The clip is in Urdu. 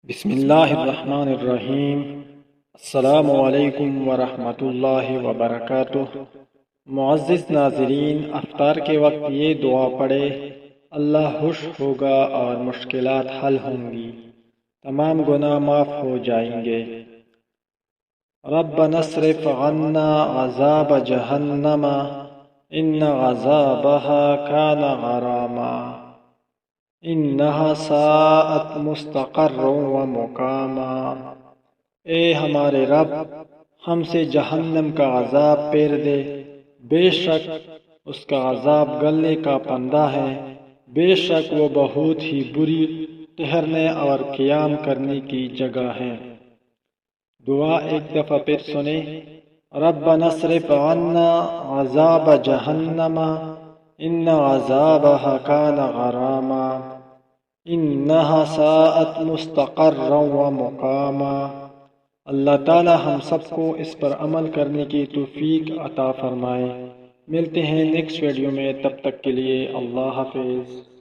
بسم اللہ الرحمن الرحیم۔ السلام علیکم ورحمۃ اللہ وبرکاتہ۔ معزز ناظرین، افطار کے وقت یہ دعا پڑھے، اللہ خوش ہوگا اور مشکلات حل ہوں گی، تمام گناہ معاف ہو جائیں گے۔ ربنا اصرف عنا عذاب جہنم ان عذابها کان غراما انہا ساءت مستقر و مقاما۔ اے ہمارے رب، ہم سے جہنم کا عذاب پیر دے، بے شک اس کا عذاب گلنے کا پندہ ہے، بے شک وہ بہت ہی بری ٹھہرنے اور قیام کرنے کی جگہ ہے۔ دعا ایک دفعہ پھر سنیں۔ ربنا اصرف عنا عذاب جہنم ان عذابها کان غراما انہا ساءت مستقرا و مقاما۔ اللہ تعالی ہم سب کو اس پر عمل کرنے کی توفیق عطا فرمائے۔ ملتے ہیں نیکسٹ ویڈیو میں، تب تک کے لیے اللہ حافظ۔